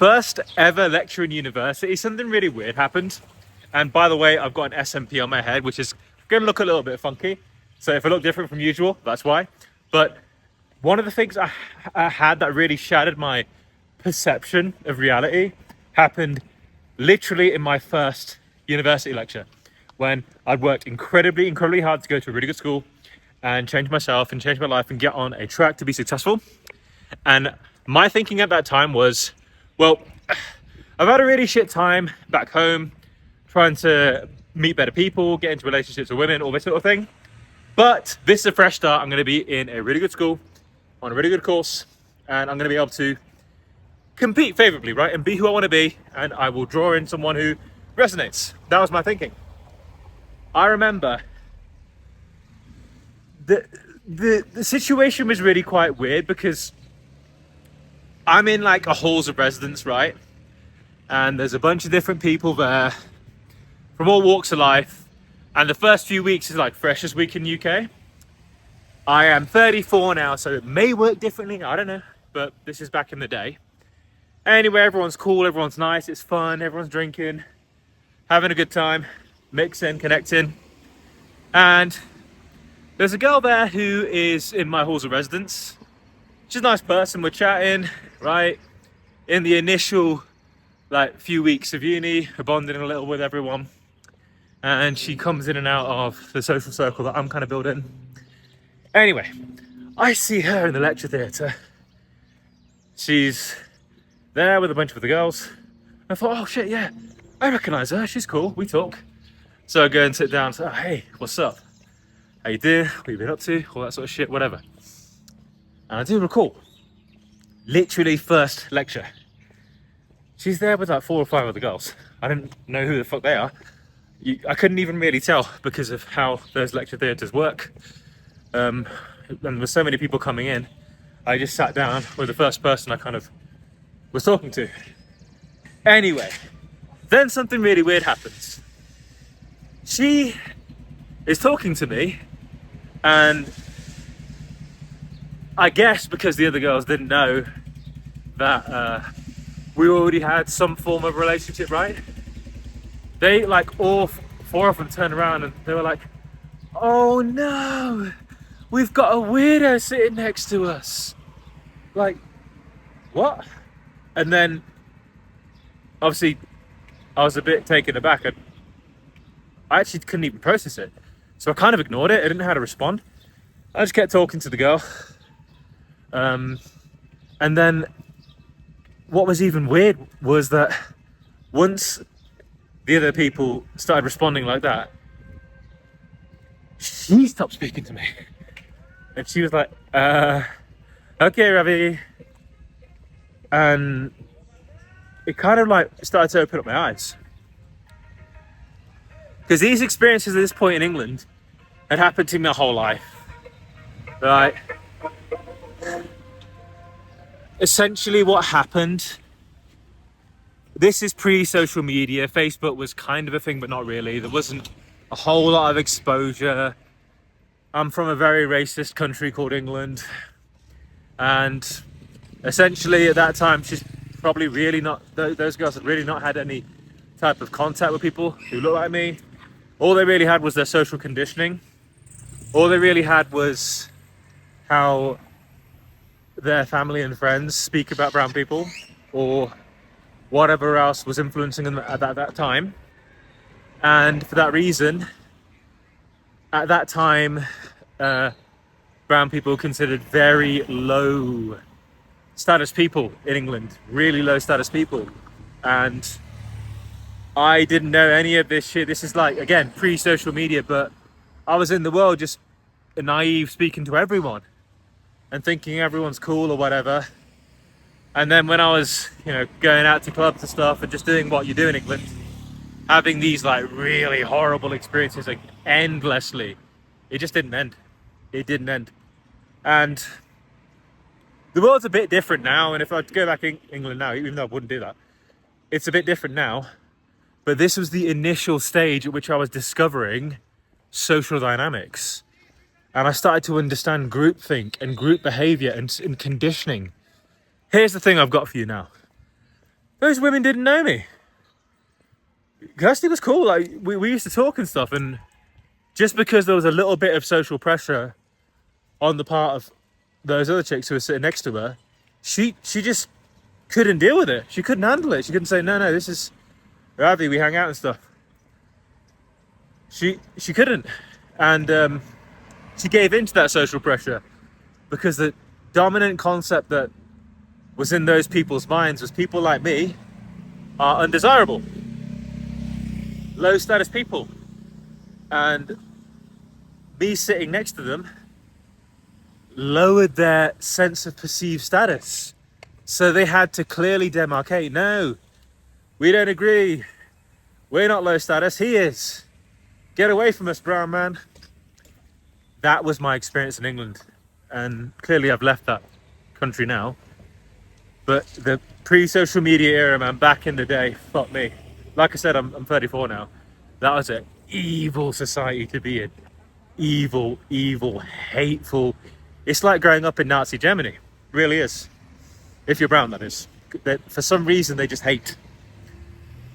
first ever lecture in university, something really weird happened. And by the way, I've got an SMP on my head, which is going to look a little bit funky. So if I look different from usual, that's why. But one of the things I had that really shattered my perception of reality happened literally in my first university lecture, when I'd worked incredibly hard to go to a really good school and change myself and change my life and get on a track to be successful. And my thinking at that time was, well, I've had a really shit time back home trying to meet better people, get into relationships with women, all this sort of thing. But this is a fresh start. I'm going to be in a really good school, on a really good course, and I'm going to be able to compete favorably, right? And be who I want to be, and I will draw in someone who resonates. That was my thinking. I remember the situation was really quite weird because I'm in like a halls of residence, right? And there's a bunch of different people there from all walks of life. And the first few weeks is like Freshers Week in UK. I am 34 now, so it may work differently, I don't know. But this is back in the day. Anyway, everyone's cool, everyone's nice, it's fun, everyone's drinking, having a good time, mixing, connecting. And there's a girl there who is in my halls of residence. She's a nice person, we're chatting, right? In the initial like few weeks of uni, we're bonding a little with everyone. And she comes in and out of the social circle that I'm kind of building. Anyway, I see her in the lecture theatre. She's there with a bunch of the girls. I thought, oh shit, yeah, I recognise her, she's cool, we talk. So I go and sit down and say, oh, hey, what's up? How you doing? What you been up to? All that sort of shit, whatever. And I do recall, literally first lecture, she's there with like 4 or 5 other girls. I didn't know who the fuck they are. I couldn't even really tell because of how those lecture theatres work. And with so many people coming in, I just sat down with the first person I kind of was talking to. Anyway, then something really weird happens. She is talking to me, and I guess because the other girls didn't know that we already had some form of relationship, right? They like all 4 of them turned around and they were like, oh no, we've got a weirdo sitting next to us. Like, what? And then obviously I was a bit taken aback and I actually couldn't even process it. So I kind of ignored it. I didn't know how to respond. I just kept talking to the girl. And then what was even weird was that once the other people started responding like that, she stopped speaking to me. And she was like, okay, Ravi. And it kind of like started to open up my eyes. Because these experiences at this point in England had happened to me my whole life. Right? Essentially what happened, this is pre-social media. Facebook was kind of a thing, but not really. There wasn't a whole lot of exposure. I'm from a very racist country called England. And essentially at that time, she's probably really not, those girls had really not had any type of contact with people who look like me. All they really had was their social conditioning. All they really had was how their family and friends speak about brown people, or whatever else was influencing them at that time. And for that reason, at that time, brown people were considered very low status people in England, really low status people. And I didn't know any of this shit. This is like, again, pre-social media, but I was in the world just naive, speaking to everyone and thinking everyone's cool or whatever. And then when I was, going out to clubs and stuff and just doing what you do in England, having these like really horrible experiences like endlessly, it just didn't end. It didn't end. And the world's a bit different now. And if I go back in England now, even though I wouldn't do that, it's a bit different now. But this was the initial stage at which I was discovering social dynamics. And I started to understand groupthink and group behavior and conditioning. Here's the thing I've got for you now. those women didn't know me. Kirsty was cool. Like we used to talk and stuff, and just because there was a little bit of social pressure on the part of those other chicks who were sitting next to her, she just couldn't deal with it. She couldn't handle it. She couldn't say, no, this is Ravi, we hang out and stuff. She couldn't. And she gave into that social pressure because the dominant concept that was in those people's minds was people like me are undesirable, low status people. And me sitting next to them lowered their sense of perceived status. So they had to clearly demarcate, no, we don't agree. We're not low status, he is. Get away from us, brown man. That was my experience in England. And clearly I've left that country now. But the pre-social media era, man, back in the day, fuck me. Like I said, I'm 34 now. That was an evil society to be in. Evil, hateful. It's like growing up in Nazi Germany. Really is. If you're brown, that is. For some reason, they just hate.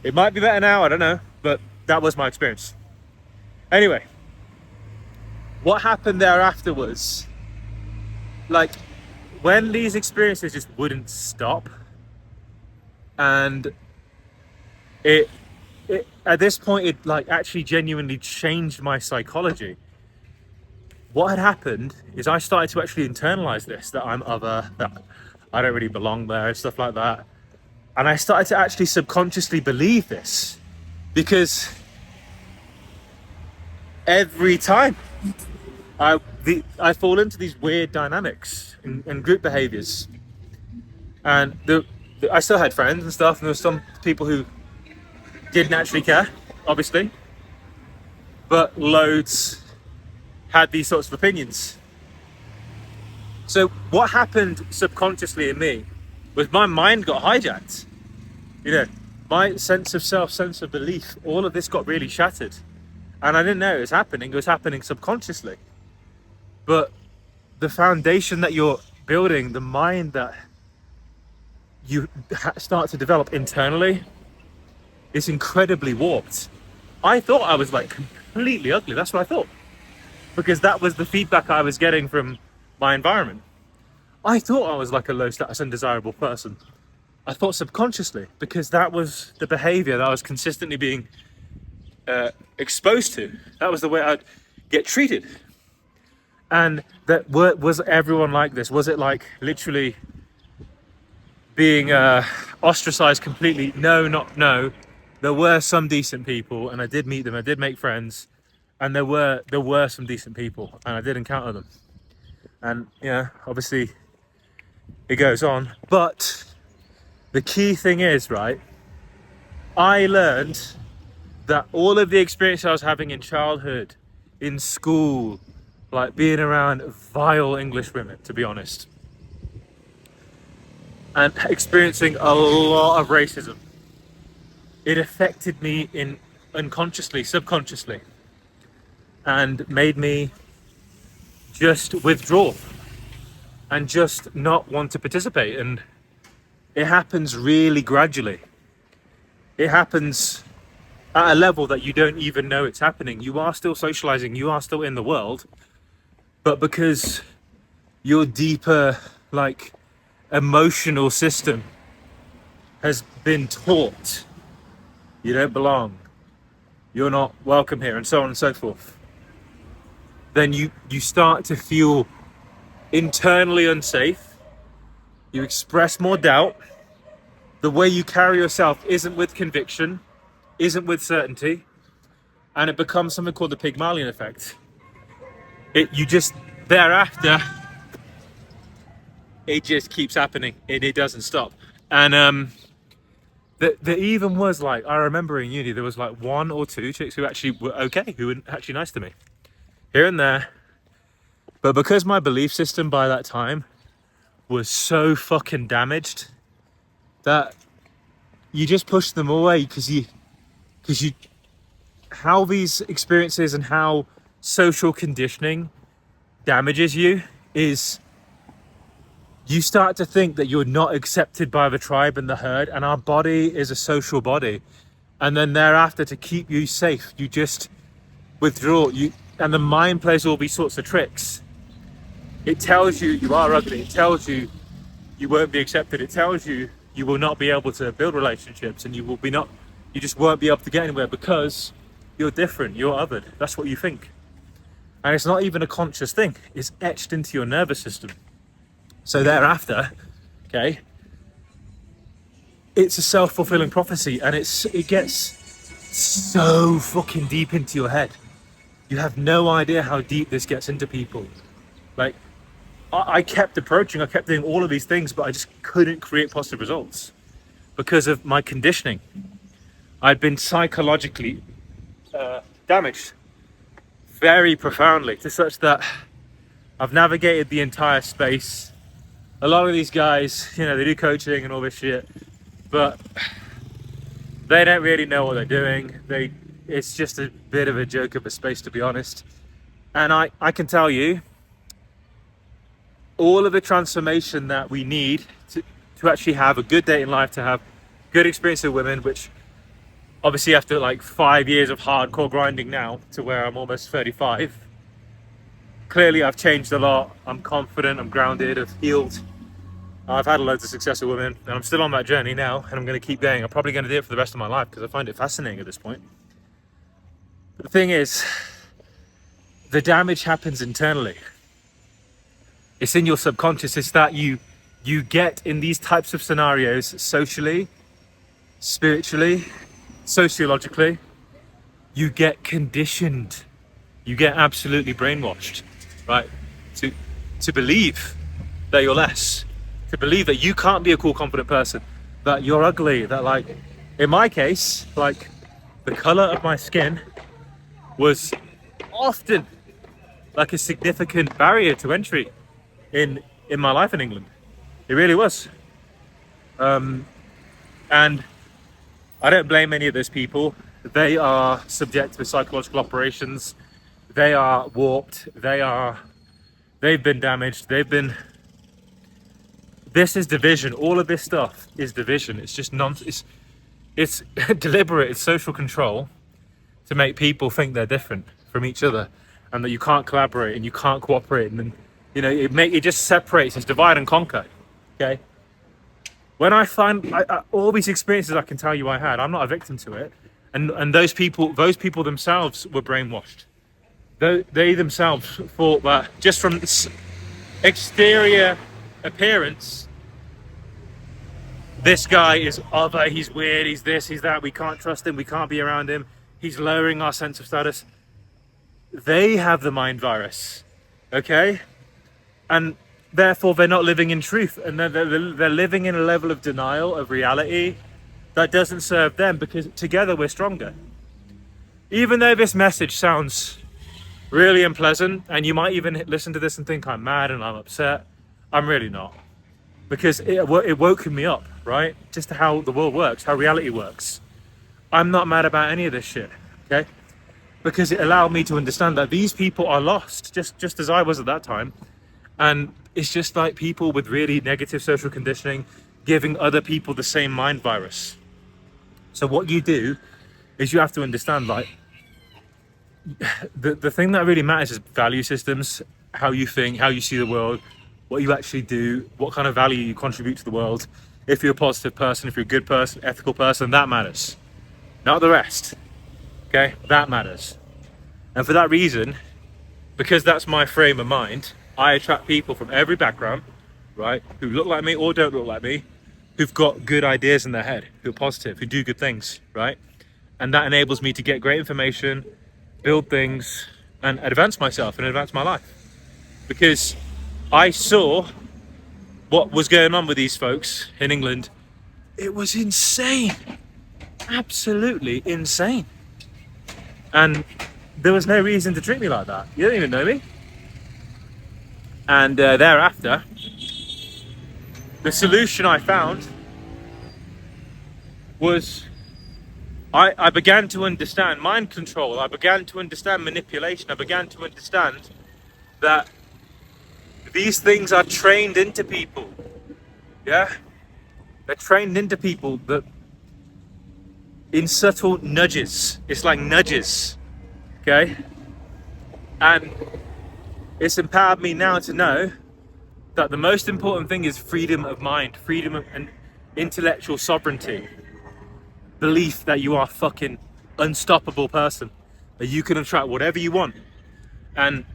It might be better now, I don't know. But that was my experience. Anyway, what happened thereafter was, like, when these experiences just wouldn't stop, and it at this point, it like actually genuinely changed my psychology. What had happened is I started to actually internalize this, that I'm other, that I don't really belong there, and stuff like that. And I started to actually subconsciously believe this, because every time I fall into these weird dynamics and group behaviors, and I still had friends and stuff, and there were some people who didn't actually care, obviously, but loads had these sorts of opinions. So what happened subconsciously in me was my mind got hijacked. You know, my sense of self, sense of belief, all of this got really shattered. And I didn't know it was happening subconsciously. But the foundation that you're building, the mind that you start to develop internally, is incredibly warped. I thought I was like completely ugly. That's what I thought. Because that was the feedback I was getting from my environment. I thought I was like a low status, undesirable person. I thought subconsciously, because that was the behavior that I was consistently being exposed to. That was the way I'd get treated. And that was everyone like this? Was it like literally being ostracized completely? No. There were some decent people, and I did meet them. I did make friends, and there were some decent people, and I did encounter them. And yeah, obviously it goes on. But the key thing is, right, I learned that all of the experience I was having in childhood, in school, like being around vile English women, to be honest, and experiencing a lot of racism, it affected me unconsciously, subconsciously, and made me just withdraw and just not want to participate. And it happens really gradually. It happens at a level that you don't even know it's happening. You are still socializing, you are still in the world, but because your deeper, like, emotional system has been taught you don't belong, you're not welcome here, and so on and so forth, then you start to feel internally unsafe. You express more doubt. The way you carry yourself isn't with conviction, isn't with certainty, and it becomes something called the Pygmalion effect. You just, thereafter, it just keeps happening, it doesn't stop. And there even was, like, I remember in uni, there was like one or two chicks who actually were okay, who were actually nice to me, here and there. But because my belief system by that time was so fucking damaged, that you just push them away, because you how these experiences and how social conditioning damages you is you start to think that you're not accepted by the tribe and the herd, and our body is a social body. And then thereafter, to keep you safe, you just withdraw. And the mind plays all these sorts of tricks. It tells you you are ugly. It tells you you won't be accepted. It tells you you will not be able to build relationships, and you just won't be able to get anywhere because you're different, you're othered. That's what you think. And it's not even a conscious thing. It's etched into your nervous system. So thereafter, okay, it's a self-fulfilling prophecy, and it gets so fucking deep into your head. You have no idea how deep this gets into people. Like, I kept approaching, I kept doing all of these things, but I just couldn't create positive results because of my conditioning. I'd been psychologically damaged very profoundly, to such that I've navigated the entire space. A lot of these guys, you know, they do coaching and all this shit, but they don't really know what they're doing. It's just a bit of a joke of a space, to be honest. And I can tell you, all of the transformation that we need to actually have a good day in life, to have good experience with women, which obviously after like 5 years of hardcore grinding now to where I'm almost 35, clearly I've changed a lot. I'm confident, I'm grounded, I've healed. I've had loads of success with women, and I'm still on that journey now, and I'm going to keep going. I'm probably going to do it for the rest of my life because I find it fascinating at this point. But the thing is, the damage happens internally. It's in your subconscious. It's that you get in these types of scenarios socially, spiritually, sociologically, you get conditioned. You get absolutely brainwashed, right? To believe that you're less, to believe that you can't be a cool, confident person, that you're ugly, that, like, in my case, like, the color of my skin was often like a significant barrier to entry in my life in England. It really was. And I don't blame any of those people. They are subject to psychological operations. They are warped. They've been damaged. This is division. All of this stuff is division. It's just it's deliberate. It's social control to make people think they're different from each other, and that you can't collaborate and you can't cooperate, and then, you know, it just separates. It's divide and conquer. Okay. When I find all these experiences, I can tell you I had. I'm not a victim to it, and those people themselves were brainwashed. They themselves thought that just from exterior appearance, this guy is other, he's weird, he's this, he's that, we can't trust him, we can't be around him, he's lowering our sense of status. They have the mind virus, okay? And therefore they're not living in truth, and they're living in a level of denial of reality that doesn't serve them, because together we're stronger. Even though this message sounds really unpleasant, and you might even listen to this and think I'm mad and I'm upset, I'm really not. Because it woke me up, right? Just to how the world works, how reality works. I'm not mad about any of this shit, okay? Because it allowed me to understand that these people are lost, just as I was at that time. And it's just like people with really negative social conditioning giving other people the same mind virus. So what you do is you have to understand, like, the thing that really matters is value systems, how you think, how you see the world, what you actually do, what kind of value you contribute to the world. If you're a positive person, if you're a good person, ethical person, that matters. Not the rest, okay? That matters. And for that reason, because that's my frame of mind, I attract people from every background, right? Who look like me or don't look like me, who've got good ideas in their head, who are positive, who do good things, right? And that enables me to get great information, build things, and advance myself and advance my life. Because I saw what was going on with these folks in England. It was insane. Absolutely insane. And there was no reason to treat me like that. You don't even know me. And thereafter, the solution I found was I began to understand mind control. I began to understand manipulation. I began to understand that these things are trained into people. Yeah, they're trained into people that in subtle nudges. It's like nudges, okay? And it's empowered me now to know that the most important thing is freedom of mind, freedom of, and intellectual sovereignty. Belief that you are a fucking unstoppable person, that you can attract whatever you want. And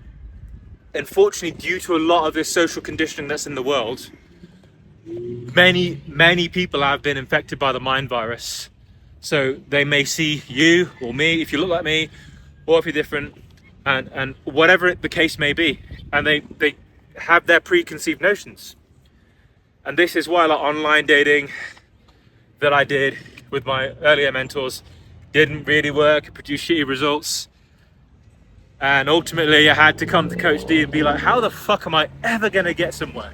unfortunately, due to a lot of this social conditioning that's in the world, many people have been infected by the mind virus. So they may see you or me, if you look like me, or if you're different, and whatever the case may be, and they have their preconceived notions. And this is why, like, online dating that I did with my earlier mentors didn't really work, produced shitty results. And ultimately I had to come to Coach D and be like, how the fuck am I ever gonna get somewhere?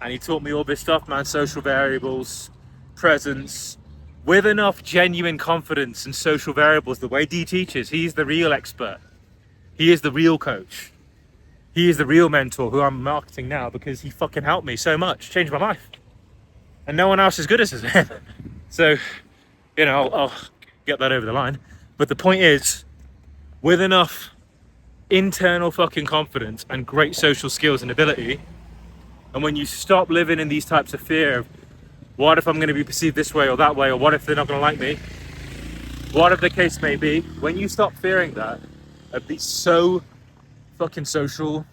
And he taught me all this stuff, man, social variables, presence, with enough genuine confidence in social variables, the way D teaches. He's the real expert. He is the real coach. He is the real mentor who I'm marketing now, because he fucking helped me so much, changed my life. And no one else is good as him. So, you know, I'll get that over the line. But the point is, with enough internal fucking confidence and great social skills and ability, and when you stop living in these types of fear of, what if I'm going to be perceived this way or that way, or what if they're not going to like me, whatever the case may be, when you stop fearing that, and be so fucking social,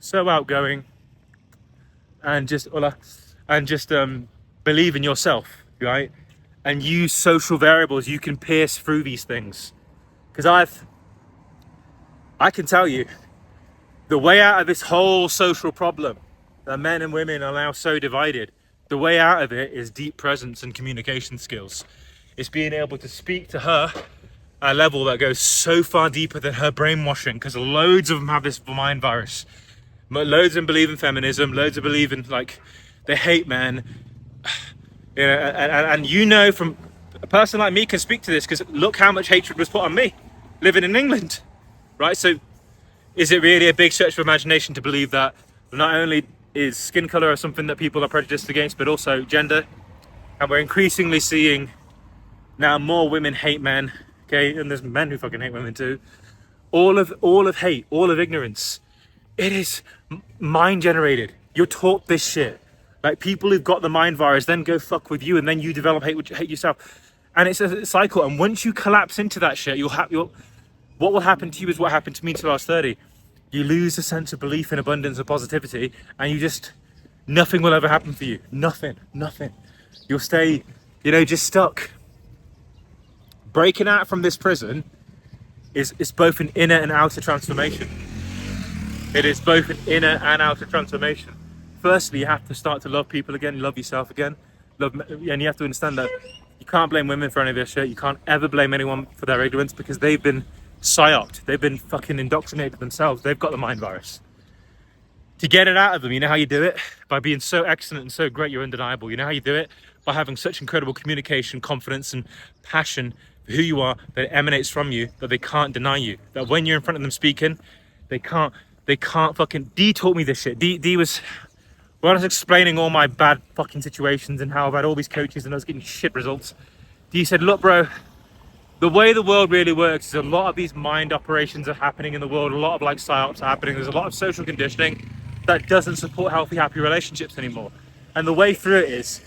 so outgoing, and just believe in yourself, right? And use social variables, you can pierce through these things. Because I can tell you, the way out of this whole social problem that men and women are now so divided, the way out of it is deep presence and communication skills. It's being able to speak to her at a level that goes so far deeper than her brainwashing, because loads of them have this mind virus. Loads of them believe in feminism, loads of them believe in, like, they hate men. You know, and you know, from a person like me can speak to this, because look how much hatred was put on me living in England, right? So is it really a big stretch of imagination to believe that not only is skin color something that people are prejudiced against, but also gender? And we're increasingly seeing now more women hate men, okay? And there's men who fucking hate women too. All of hate, all of ignorance, it is mind generated. You're taught this shit. Like, people who've got the mind virus then go fuck with you, and then you develop hate yourself. And it's a cycle. And once you collapse into that shit, what will happen to you is what happened to me until I was 30. You lose a sense of belief in abundance and positivity, and nothing will ever happen for you. Nothing. You'll stay, just stuck. Breaking out from this prison is both an inner and outer transformation. It is both an inner and outer transformation. Firstly, you have to start to love people again, love yourself again, and you have to understand that you can't blame women for any of this shit. You can't ever blame anyone for their ignorance, because they've been psyoped. They've been fucking indoctrinated themselves. They've got the mind virus. To get it out of them, you know how you do it? By being so excellent and so great, you're undeniable. You know how you do it? By having such incredible communication, confidence, and passion for who you are that emanates from you, that they can't deny you. That when you're in front of them speaking, they can't fucking... D taught me this shit. D was... When I was explaining all my bad fucking situations and how I've had all these coaches and I was getting shit results, D said, look, bro, the way the world really works is a lot of these mind operations are happening in the world. A lot of, like, psyops are happening. There's a lot of social conditioning that doesn't support healthy, happy relationships anymore. And the way through it is,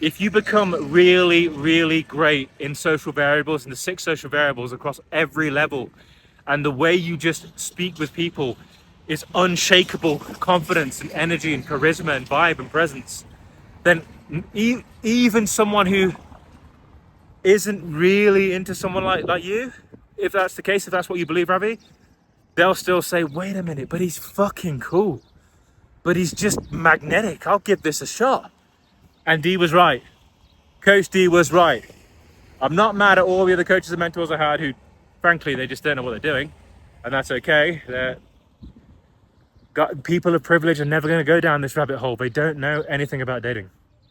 if you become really, really great in social variables, and the 6 social variables across every level, and the way you just speak with people is unshakable confidence and energy and charisma and vibe and presence, then even someone who isn't really into someone like you, if that's the case, if that's what you believe, Ravi, they'll still say, wait a minute, but he's fucking cool. But he's just magnetic. I'll give this a shot. And D was right. Coach D was right. I'm not mad at all the other coaches and mentors I had who, frankly, they just don't know what they're doing. And that's okay. People of privilege are never going to go down this rabbit hole. They don't know anything about dating.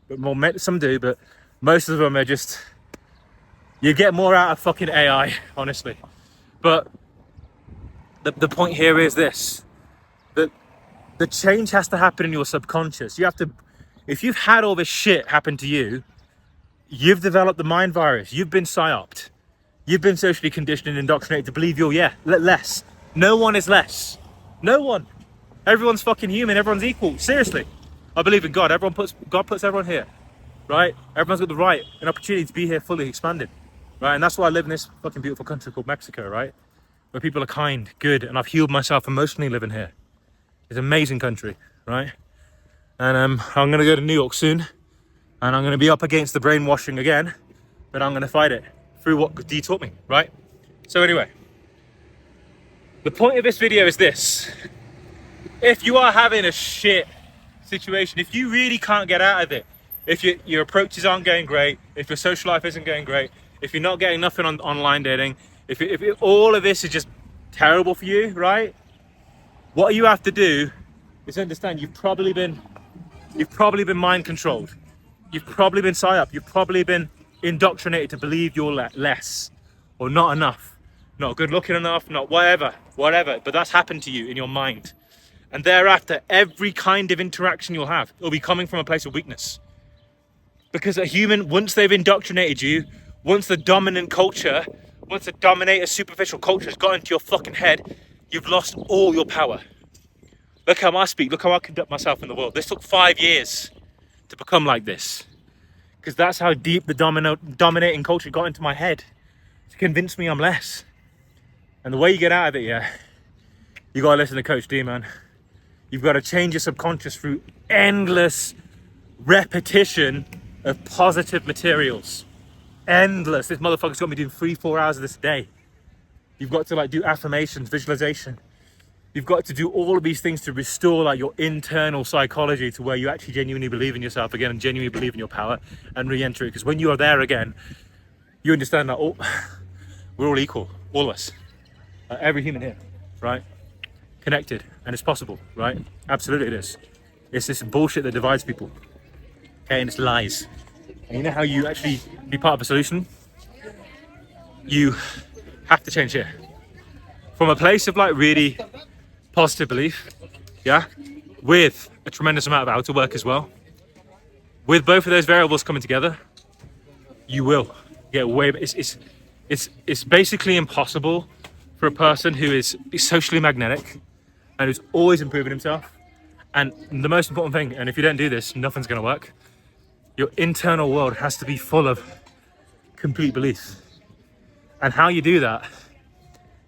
But some do, but most of them are just... You get more out of fucking AI, honestly. But the point here is this. That the change has to happen in your subconscious. You have to If you've had all this shit happen to you, you've developed the mind virus. You've been psyoped. You've been socially conditioned and indoctrinated to believe you're less. No one is less. No one. Everyone's fucking human. Everyone's equal. Seriously. I believe in God. God puts everyone here, right? Everyone's got the right and opportunity to be here fully expanded, right? And that's why I live in this fucking beautiful country called Mexico, right? Where people are kind, good, and I've healed myself emotionally living here. It's an amazing country, right? And I'm gonna go to New York soon, and I'm gonna be up against the brainwashing again, but I'm gonna fight it through what D taught me, right? So anyway, the point of this video is this. If you are having a shit situation, if you really can't get out of it, if your approaches aren't going great, if your social life isn't going great, if you're not getting nothing on online dating, if all of this is just terrible for you, right? What you have to do is understand you've probably been mind controlled. You've probably been psyoped. You've probably been indoctrinated to believe you're less or not enough, not good looking enough, not whatever. But that's happened to you in your mind. And thereafter, every kind of interaction you'll have will be coming from a place of weakness. Because a human, once they've indoctrinated you, once the dominant culture, once the dominator superficial culture has got into your fucking head, you've lost all your power. Look how I speak, look how I conduct myself in the world. This took 5 years to become like this. Because that's how deep the dominating culture got into my head. To convince me I'm less. And the way you get out of it, yeah, you gotta listen to Coach D, man. You've got to change your subconscious through endless repetition of positive materials. Endless. This motherfucker's got me doing 3-4 hours of this a day. You've got to do affirmations, visualization. You've got to do all of these things to restore your internal psychology to where you actually genuinely believe in yourself again and genuinely believe in your power and re-enter it. Because when you are there again, you understand that we're all equal, all of us, every human here, right? Connected, and it's possible, right? Absolutely it is. It's this bullshit that divides people, okay, and it's lies. And you know how you actually be part of a solution? You have to change here. From a place of really positive belief, yeah, with a tremendous amount of outer work as well. With both of those variables coming together, you will get way. It's basically impossible for a person who is socially magnetic and who's always improving himself. And the most important thing, and if you don't do this, nothing's going to work. Your internal world has to be full of complete belief. And how you do that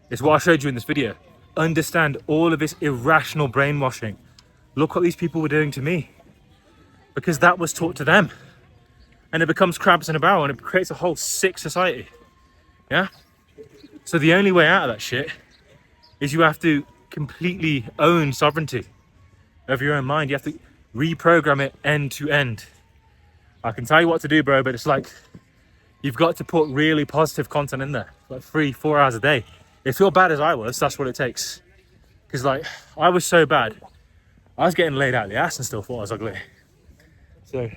is what I showed you in this video. Understand all of this irrational brainwashing. Look what these people were doing to me. Because that was taught to them. And it becomes crabs in a barrel and it creates a whole sick society. Yeah? So the only way out of that shit is you have to completely own sovereignty of your own mind. You have to reprogram it end to end. I can tell you what to do, bro, but it's you've got to put really positive content in there, 3-4 hours a day. If you're bad as I was, that's what it takes. Because I was so bad, I was getting laid out of the ass and still thought I was ugly. So,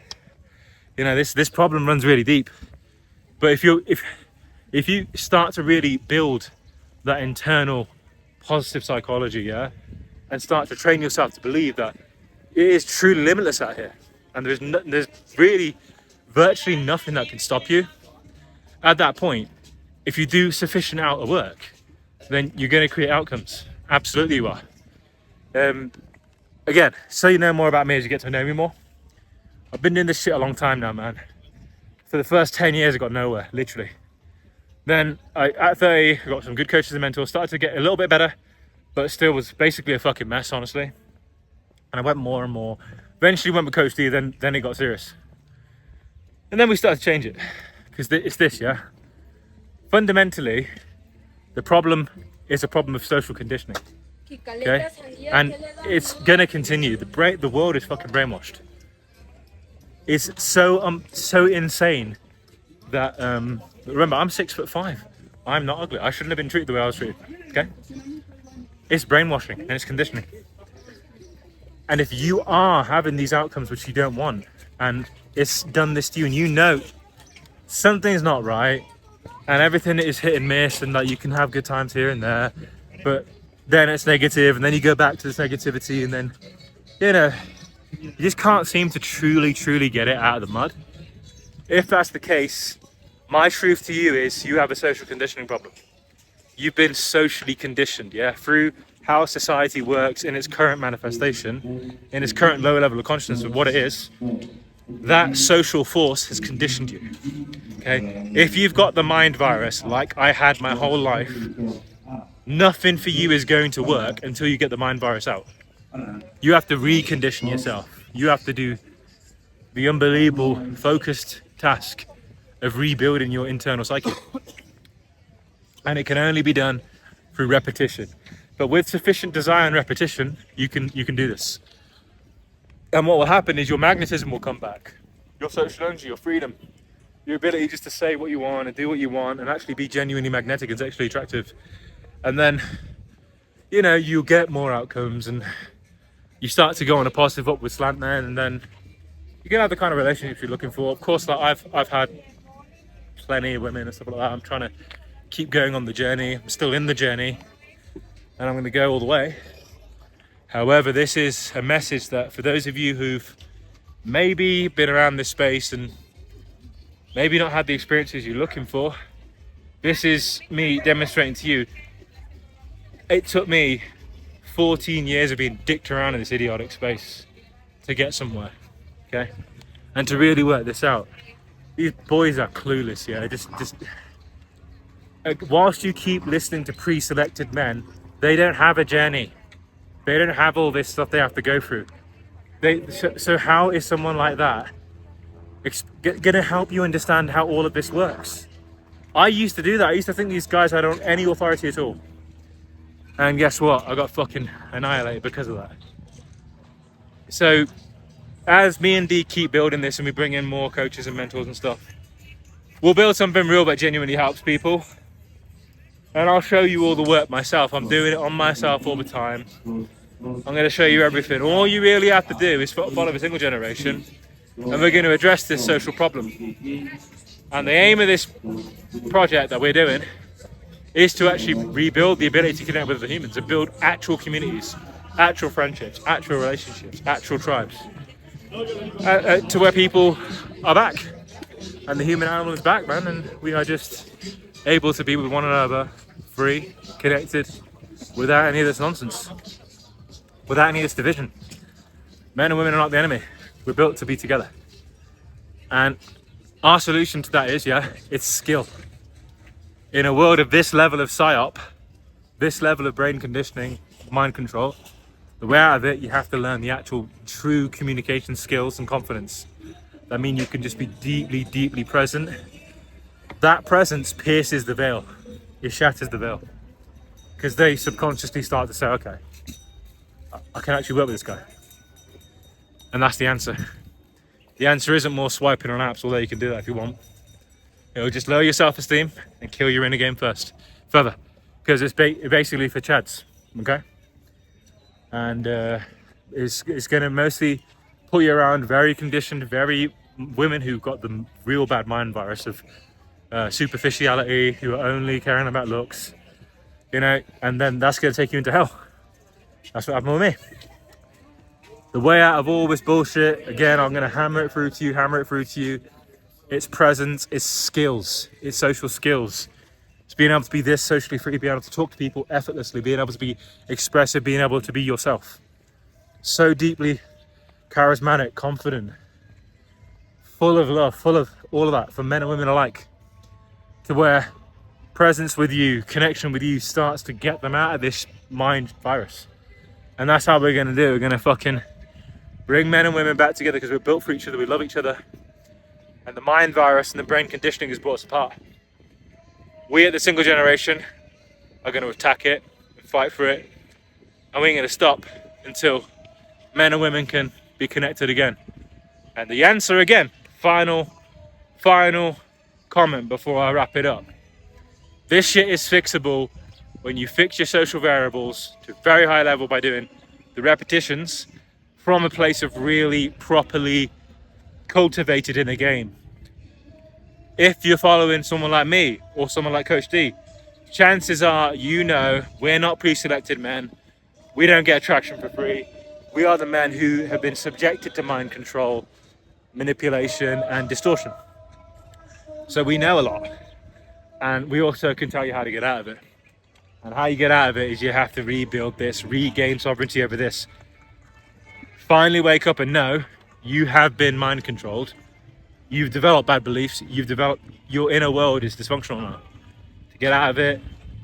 this problem runs really deep. But if you start to really build that internal positive psychology, yeah, and start to train yourself to believe that it is truly limitless out here, and there's really virtually nothing that can stop you. At that point, if you do sufficient outer work, then you're going to create outcomes. Absolutely you are. Again, so you know more about me as you get to know me more. I've been doing this shit a long time now, man. For the first 10 years, I got nowhere, literally. Then at 30, I got some good coaches and mentors, started to get a little bit better, but still was basically a fucking mess, honestly. And I went more and more. Eventually went with Coach D, then it got serious. And then we started to change it. Because it's this, yeah? Fundamentally, the problem is a problem of social conditioning. Okay? And it's gonna continue. The world is fucking brainwashed. It's so insane that remember, I'm 6'5". I'm not ugly. I shouldn't have been treated the way I was treated. Okay? It's brainwashing and it's conditioning. And if you are having these outcomes which you don't want, and it's done this to you, and you know something's not right, and everything is hit and miss, and you can have good times here and there, but then it's negative, and then you go back to this negativity, and then You just can't seem to truly get it out of the mud. If that's the case, my truth to you is you have a social conditioning problem. You've been socially conditioned, yeah, through how society works in its current manifestation, in its current lower level of consciousness of what it is. That social force has conditioned you. Okay, if you've got the mind virus like I had my whole life, nothing for you is going to work until you get the mind virus out. You have to recondition yourself. You have to do the unbelievable focused task of rebuilding your internal psyche. And it can only be done through repetition. But with sufficient desire and repetition, you can do this. And what will happen is your magnetism will come back. Your social energy, your freedom, your ability just to say what you want and do what you want and actually be genuinely magnetic and sexually attractive. And then, you know, you'll get more outcomes and you start to go on a positive upward slant then, and then you can have the kind of relationship you're looking for. Of course, like I've had plenty of women and stuff like that. I'm trying to keep going on the journey. I'm still in the journey and I'm going to go all the way. However, this is a message that for those of you who've maybe been around this space and maybe not had the experiences you're looking for, this is me demonstrating to you. It took me 14 years of being dicked around in this idiotic space to get somewhere, okay? And to really work this out. These boys are clueless, yeah? Just whilst you keep listening to pre-selected men, they don't have a journey. They don't have all this stuff they have to go through. So how is someone like that gonna help you understand how all of this works? I used to do that. I used to think these guys had any authority at all. And guess what? I got fucking annihilated because of that. So as me and Dee keep building this and we bring in more coaches and mentors and stuff, we'll build something real that genuinely helps people. And I'll show you all the work myself. I'm doing it on myself all the time. I'm going to show you everything. All you really have to do is follow the single generation, and we're going to address this social problem. And the aim of this project that we're doing is to actually rebuild the ability to connect with other humans and build actual communities, actual friendships, actual relationships, actual tribes, to where people are back. And the human animal is back, man, and we are just able to be with one another, free, connected, without any of this nonsense, without any of this division. Men and women are not the enemy. We're built to be together. And our solution to that is, yeah, it's skill. In a world of this level of psyop, this level of brain conditioning, mind control, the way out of it, you have to learn the actual true communication skills and confidence. That means you can just be deeply present. That presence pierces the veil. It shatters the veil. Because they subconsciously start to say, okay, I can actually work with this guy. And that's the answer. The answer isn't more swiping on apps, although you can do that if you want. It'll just lower your self-esteem and kill your inner game further. Because it's basically for chads, okay? And it's going to mostly put you around very conditioned, very women who've got the real bad mind virus of superficiality, who are only caring about looks, you know, and then that's going to take you into hell. That's what happened with me. The way out of all this bullshit, again, I'm going to hammer it through to you. It's presence, it's skills, it's social skills. It's being able to be this socially free, being able to talk to people effortlessly, being able to be expressive, being able to be yourself. So deeply charismatic, confident, full of love, full of all of that for men and women alike. To where presence with you, connection with you starts to get them out of this mind virus. And that's how we're going to do it. We're going to fucking bring men and women back together because we're built for each other, we love each other. And the mind virus and the brain conditioning has brought us apart. We at the single generation are going to attack it and fight for it. And we ain't going to stop until men and women can be connected again. And the answer again, final comment before I wrap it up. This shit is fixable when you fix your social variables to a very high level by doing the repetitions from a place of really properly cultivated in a game. If you're following someone like me or someone like Coach D, chances are, you know, we're not pre-selected men. We don't get attraction for free. We are the men who have been subjected to mind control, manipulation, and distortion. So we know a lot. And we also can tell you how to get out of it. And how you get out of it is you have to rebuild this, regain sovereignty over this. Finally wake up and know you have been mind controlled. You've developed bad beliefs. Your inner world is dysfunctional now. To get out of it,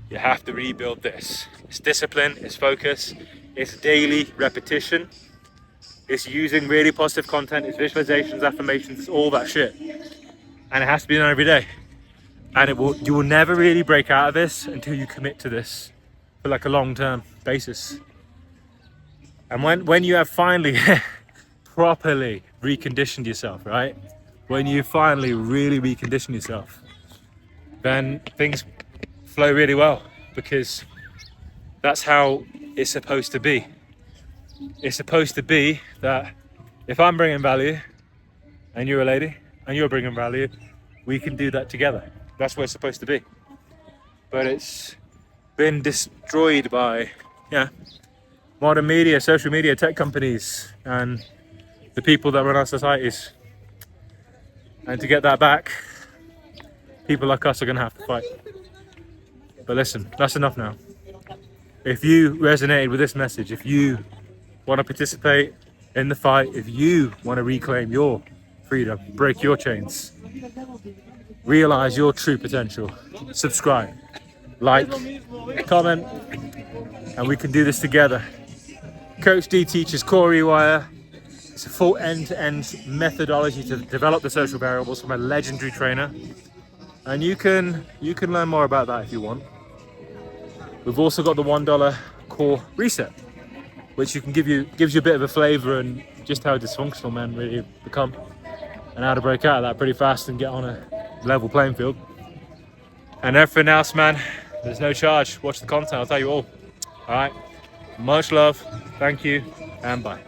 you have to rebuild this. It's discipline, it's focus, it's daily repetition. It's using really positive content, it's visualizations, affirmations, it's all that shit. And it has to be done every day. And you will never really break out of this until you commit to this for like a long-term basis. And when you have finally properly reconditioned yourself, right? When you finally really recondition yourself, then things flow really well, because that's how it's supposed to be. It's supposed to be that if I'm bringing value and you're a lady and you're bringing value, we can do that together. That's what it's supposed to be. But it's been destroyed by modern media, social media, tech companies, and the people that run our societies. And to get that back, people like us are going to have to fight. But listen, that's enough now. If you resonated with this message, if you want to participate in the fight, if you want to reclaim your freedom, break your chains, realize your true potential, subscribe, like, comment, and we can do this together. Coach D teaches Core Rewire. It's a full end-to-end methodology to develop the social variables from a legendary trainer, and you can learn more about that if you want. We've also got the $1 core reset, which gives you a bit of a flavor and just how dysfunctional men really become, and how to break out of that pretty fast and get on a level playing field. And everything else, man, there's no charge. Watch the content, I'll tell you all. All right, much love, thank you, and bye.